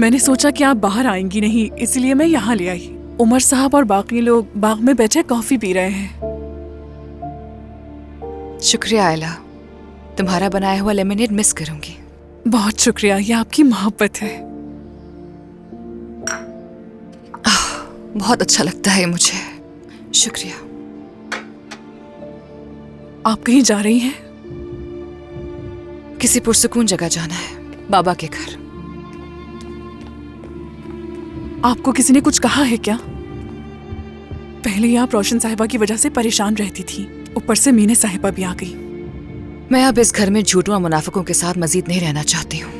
मैंने सोचा कि आप बाहर आएंगी नहीं, इसलिए मैं यहाँ ले आई। उमर साहब और बाकी लोग बाग में बैठे कॉफी पी रहे हैं। शुक्रिया आयला, तुम्हारा बनाया हुआ लेमनेड मिस करूंगी। बहुत शुक्रिया, ये आपकी मोहब्बत है। बहुत अच्छा लगता है मुझे, शुक्रिया। आप कहीं जा रही हैं? किसी पुरसुकून जगह जाना है, बाबा के घर। आपको किसी ने कुछ कहा है क्या? पहले ही आप रोशन साहिबा की वजह से परेशान रहती थी, ऊपर से मीना साहिबा भी आ गई। मैं अब इस घर में झूठों और मुनाफिकों के साथ मजीद नहीं रहना चाहती हूँ।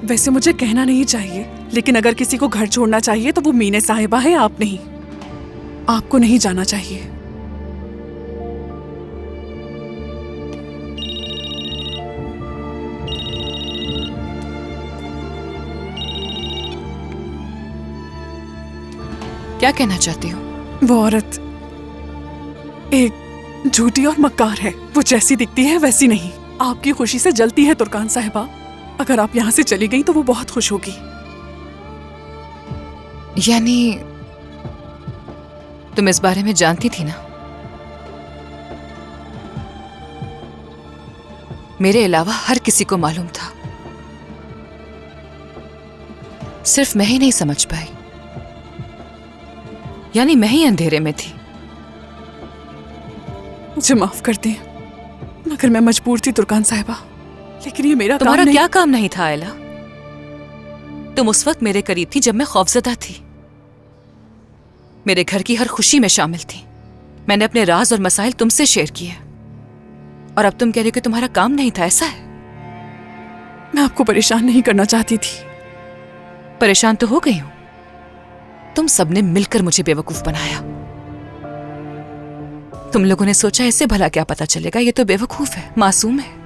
वैसे मुझे कहना नहीं चाहिए, लेकिन अगर किसी को घर छोड़ना चाहिए तो वो मीना साहिबा है, आप नहीं। आपको नहीं जाना चाहिए। क्या कहना चाहती हो? वो औरत एक झूठी और मक्कार है। वो जैसी दिखती है वैसी नहीं। आपकी खुशी से जलती है तुर्कान साहिबा। अगर आप यहाँ से चली गई तो वो बहुत खुश होगी। यानी तुम इस बारे में जानती थी ना? मेरे अलावा हर किसी को मालूम था, सिर्फ मैं ही नहीं समझ पाई। यानी मैं ही अंधेरे में थी। मुझे माफ कर दें, मगर मैं मजबूर थी तुर्कान साहिबा। लेकिन ये मेरा तुम्हारा काम नहीं। क्या काम नहीं था आयला? तुम उस वक्त मेरे करीब थी जब मैं खौफजदा थी। मेरे घर की हर खुशी में शामिल थी। मैंने अपने राज और मसाइल तुमसे शेयर किए, और अब तुम कह रहे हो कि तुम्हारा काम नहीं था। ऐसा है? मैं आपको परेशान नहीं करना चाहती थी। परेशान तो हो गई हूं। तुम सबने मिलकर मुझे बेवकूफ बनाया। तुम लोगों ने सोचा इससे भला क्या पता चलेगा, ये तो बेवकूफ है, मासूम है।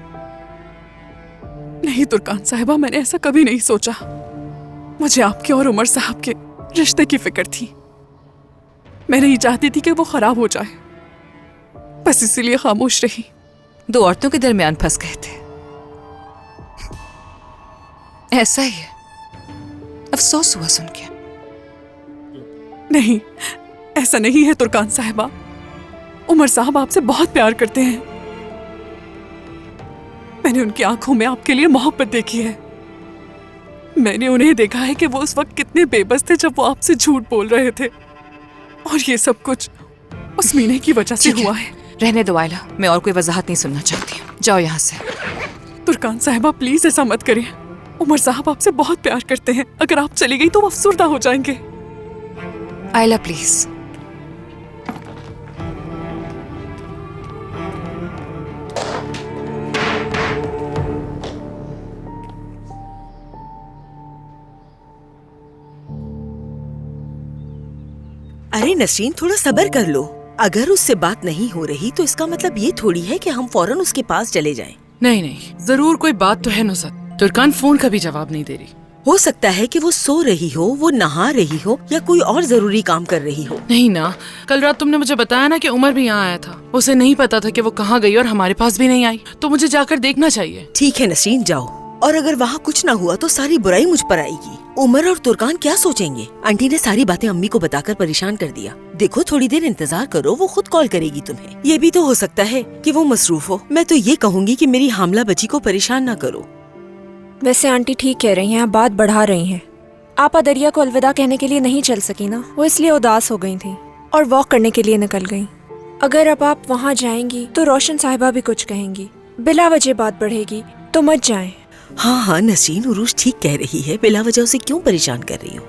नहीं तुर्कान साहिबा, मैंने ऐसा कभी नहीं सोचा। मुझे आपके और उमर साहब के रिश्ते की फिक्र थी। मैं नहीं चाहती थी कि वो खराब हो जाए, बस इसीलिए खामोश रही। दो औरतों के दरमियान फंस गए थे। ऐसा ही है। अफसोस हुआ सुन के। नहीं, ऐसा नहीं है तुर्कान साहिबा। उमर साहब आपसे बहुत प्यार करते हैं। मैंने उनकी आंखों में आपके लिए मोहब्बत देखी है। मैंने उन्हें देखा है कि वो उस वक्त कितने बेबस थे जब वो आपसे झूठ बोल रहे थे। और ये सब कुछ उस मीने की वजह से हुआ है। रहने दो आयला, मैं और कोई वजाहत नहीं सुनना चाहती। जाओ यहाँ से। तुर्कान साहिबा प्लीज ऐसा मत करिए। उमर साहब आपसे बहुत प्यार करते हैं। अगर आप चली गई तो वो अफसुर्दा हो जाएंगे। आयला प्लीज। अरे नसरीन, थोड़ा सब्र कर लो। अगर उससे बात नहीं हो रही तो इसका मतलब ये थोड़ी है कि हम फौरन उसके पास चले जाएं। नहीं नहीं, जरूर कोई बात तो है नुसरत। तुर्कान फोन का भी जवाब नहीं दे रही। हो सकता है कि वो सो रही हो, वो नहा रही हो, या कोई और जरूरी काम कर रही हो। नहीं ना, कल रात तुमने मुझे बताया ना कि उमर भी यहाँ आया था। उसे नहीं पता था कि वो कहाँ गई और हमारे पास भी नहीं आई, तो मुझे जाकर देखना चाहिए। ठीक है नसरीन, जाओ। और अगर वहाँ कुछ ना हुआ तो सारी बुराई मुझ पर आएगी। उमर और तुर्कान क्या सोचेंगे? आंटी ने सारी बातें अम्मी को बताकर परेशान कर दिया। देखो, थोड़ी देर इंतजार करो, वो खुद कॉल करेगी तुम्हें। ये भी तो हो सकता है कि वो मसरूफ हो। मैं तो ये कहूँगी कि मेरी हामला बच्ची को परेशान ना करो। वैसे आंटी ठीक कह रही हैं, आप बात बढ़ा रही हैं। आप दरिया को अलविदा कहने के लिए नहीं चल सकी ना, वो इसलिए उदास हो गई थी और वॉक करने के लिए निकल गई। अगर अब आप वहाँ जाएंगी तो रोशन साहिबा भी कुछ कहेंगी, बिला वजह बात बढ़ेगी, तो मत जाएं। हाँ हाँ नसीन, उरूज ठीक कह रही है। बिला वजह उसे क्यों परेशान कर रही हो?